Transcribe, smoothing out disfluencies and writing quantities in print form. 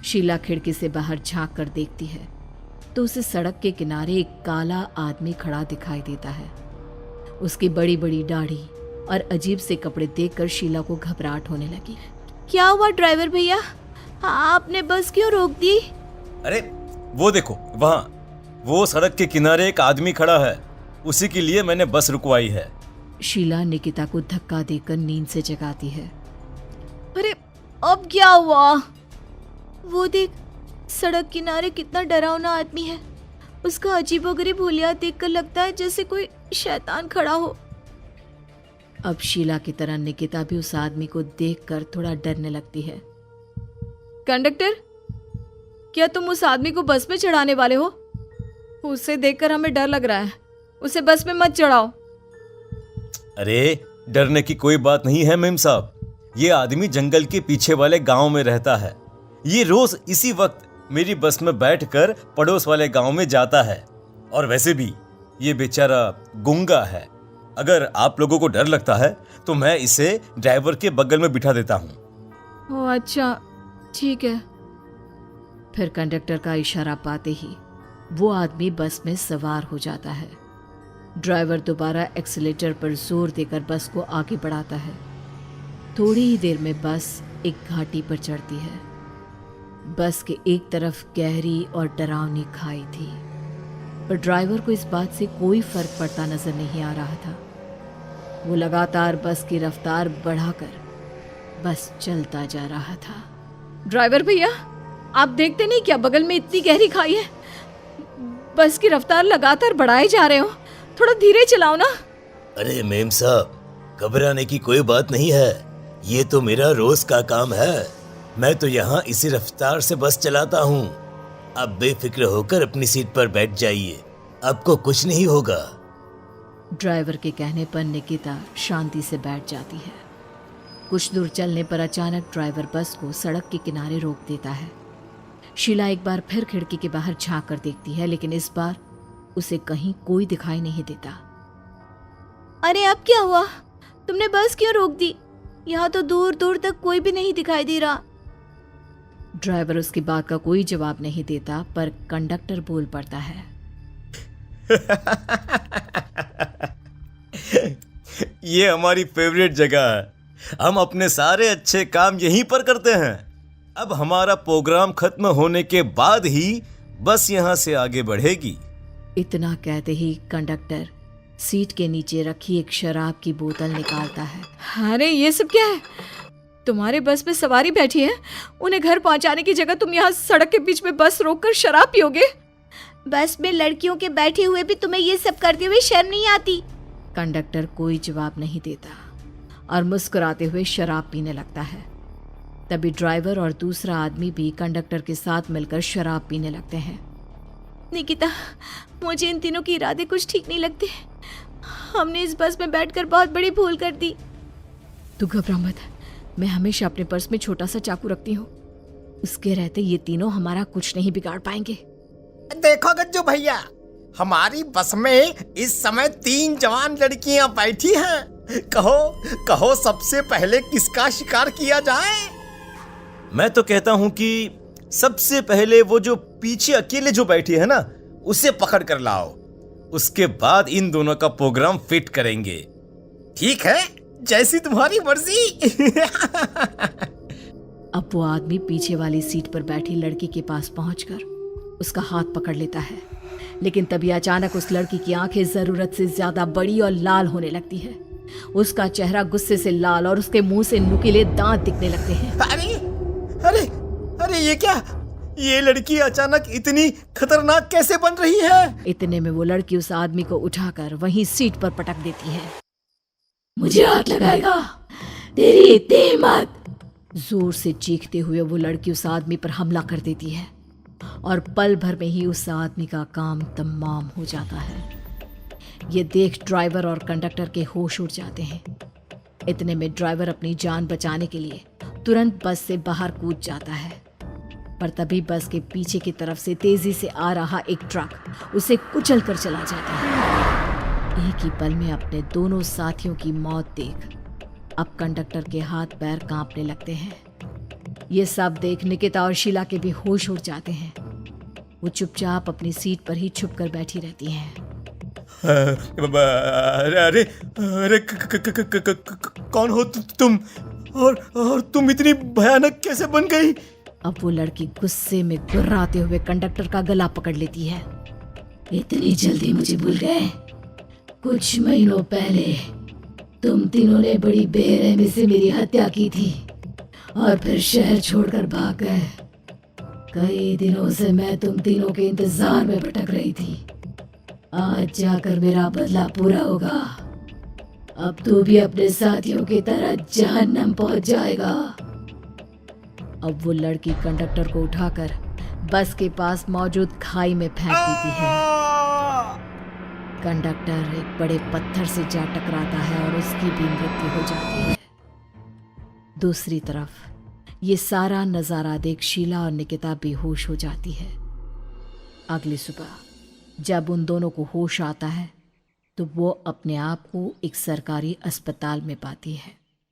शीला खिड़की से बाहर झांक कर देखती है तो उसे सड़क के किनारे एक काला आदमी खड़ा दिखाई देता है। उसकी बड़ी बड़ी दाढ़ी और अजीब से कपड़े देखकर शीला को घबराहट होने लगी। क्या हुआ ड्राइवर भैया, आपने बस क्यों रोक दी? अरे वो देखो, वहाँ वो सड़क के किनारे एक आदमी खड़ा है, उसी के लिए मैंने बस रुकवाई है। शीला निकिता को धक्का देकर नींद से जगाती है। अरे अब क्या हुआ? वो देख, सड़क किनारे कितना डरावना आदमी है। उसका अजीबोगरीब हुलिया देखकर लगता है जैसे कोई शैतान खड़ा हो। अब शीला की तरह निकिता भी उस आदमी को देखकर थोड़ा डरने लगती है। कंडक्टर, क्या तुम उस आदमी को बस में चढ़ाने वाले हो? उसे देखकर हमें डर लग रहा है, उसे बस में मत चढ़ाओ। अरे डरने की कोई बात नहीं है मेम साहब, ये आदमी जंगल के पीछे वाले गांव में रहता है। ये रोज इसी वक्त मेरी बस में बैठकर पड़ोस वाले गांव में जाता है। और वैसे भी ये बेचारा गूंगा है। अगर आप लोगों को डर लगता है तो मैं इसे ड्राइवर के बगल में बिठा देता हूँ। ओह अच्छा, ठीक है। फिर कंडक्टर का इशारा पाते ही वो आदमी बस में सवार हो जाता है। ड्राइवर दोबारा एक्सीलेटर पर जोर देकर बस को आगे बढ़ाता है। थोड़ी ही देर में बस एक घाटी पर चढ़ती है। बस के एक तरफ गहरी और डरावनी खाई थी, पर ड्राइवर को इस बात से कोई फर्क पड़ता नजर नहीं आ रहा था। वो लगातार बस की रफ्तार बढ़ाकर बस चलता जा रहा था। ड्राइवर भैया, आप देखते नहीं क्या बगल में इतनी गहरी खाई है? बस की रफ्तार लगातार बढ़ाए जा रहे हो, थोड़ा धीरे चलाओ ना। अरे मेम साहब, घबराने की कोई बात नहीं है, ये तो मेरा रोज का काम है। मैं तो यहाँ इसी रफ्तार से बस चलाता हूँ। आप बेफिक्र होकर अपनी सीट पर बैठ जाइए, आपको कुछ नहीं होगा। ड्राइवर के कहने पर निकिता शांति से बैठ जाती है। कुछ दूर चलने पर अचानक ड्राइवर बस को सड़क के किनारे रोक देता है। शीला एक बार फिर खिड़की के बाहर झांक कर देखती है, लेकिन इस बार उसे कहीं कोई दिखाई नहीं देता। अरे अब क्या हुआ? तुमने बस क्यों रोक दी? यहाँ तो दूर दूर तक कोई भी नहीं दिखाई दे रहा। ड्राइवर उसकी बात का कोई जवाब नहीं देता, पर कंडक्टर बोल पड़ता है। ये हमारी फेवरेट जगह है, हम अपने सारे अच्छे काम यहीं पर करते हैं। अब हमारा प्रोग्राम खत्म होने के बाद ही बस यहाँ से आगे बढ़ेगी। इतना कहते ही कंडक्टर सीट के नीचे रखी एक शराब की बोतल निकालता है। अरे ये सब क्या है? तुम्हारे बस में सवारी बैठी है, उन्हें घर पहुंचाने की जगह तुम यहाँ सड़क के बीच में बस रोककर शराब पियोगे? बस में लड़कियों के बैठे हुए भी तुम्हें ये सब करते हुए शर्म नहीं आती? कंडक्टर कोई जवाब नहीं देता और मुस्कुराते हुए शराब पीने लगता है। तभी ड्राइवर और दूसरा आदमी भी कंडक्टर के साथ मिलकर शराब पीने लगते हैं। निकिता, मुझे इन तीनों के इरादे कुछ ठीक नहीं लगते। हमने इस बस में बैठकर बहुत बड़ी भूल कर दी। तू घबरा मत, मैं हमेशा अपने पर्स में छोटा सा चाकू रखती हूँ। उसके रहते ये तीनों हमारा कुछ नहीं बिगाड़ पाएंगे। देखो गज्जू भैया, हमारी बस में इस समय 3 जवान लड़कियां बैठी हैं। कहो कहो सबसे पहले किसका शिकार किया जाए? मैं तो कहता हूँ कि सबसे पहले वो जो पीछे अकेले जो बैठी है ना, उसे पकड़ कर लाओ। उसके बाद इन दोनों का प्रोग्राम फिट करेंगे। ठीक है, जैसी तुम्हारी मर्जी। अब वो आदमी पीछे वाली सीट पर बैठी लड़की के पास पहुंचकर उसका हाथ पकड़ लेता है, लेकिन तभी अचानक उस लड़की की आंखें जरूरत से ज्यादा बड़ी और लाल होने लगती है। उसका चेहरा गुस्से से लाल और उसके मुंह से नुकीले दांत दिखने लगते हैं। अरे अरे अरे ये क्या? ये लड़की अचानक इतनी खतरनाक कैसे बन रही है? इतने में वो लड़की उस आदमी को उठाकर वहीं सीट पर पटक देती है। मुझे हाथ लगाएगा, तेरी इतनी हिम्मत! जोर से चीखते हुए वो लड़की उस आदमी पर हमला कर देती है और पल भर में ही उस आदमी का काम तमाम हो जाता है। ये देख ड्राइवर और कंडक्टर के होश उड़ जाते हैं। इतने में ड्राइवर अपनी जान बचाने के लिए तुरंत बस से बाहर कूद जाता है, पर तभी बस के पीछे की तरफ से तेजी से आ रहा एक ट्रक उसे कुचल कर चला जाता है। एक ही पल में अपने दोनों साथियों की मौत देख अब कंडक्टर के हाथ पैर कांपने लगते हैं। ये सब देख निकिता और शीला के भी होश उड़ जाते हैं। वो चुपचाप अपनी सीट पर ही छुप कर बैठी रहती हैं। अरे अरे कौन हो तुम? और तुम इतनी भयानक कैसे बन गई? अब वो लड़की गुस्से में गुर्राते हुए कंडक्टर का गला पकड़ लेती है। इतनी जल्दी मुझे भूल गए? कुछ महीनों पहले तुम तीनों ने बड़ी बेरहमी से मेरी हत्या की थी और फिर शहर छोड़कर भाग गए। कई दिनों से मैं तुम तीनों के इंतजार में भटक रही थी। आज जाकर मेरा बदला पूरा होगा। अब तू भी अपने साथियों की तरह जहन्नम पहुंच जाएगा। अब वो लड़की कंडक्टर को उठाकर बस के पास मौजूद खाई में फेंक देती है। कंडक्टर एक बड़े पत्थर से जा टकराता है और उसकी भी मृत्यु हो जाती है। दूसरी तरफ ये सारा नजारा देख शीला और निकिता बेहोश हो जाती है। अगली सुबह जब उन दोनों को होश आता है तो वो अपने आप को एक सरकारी अस्पताल में पाती है।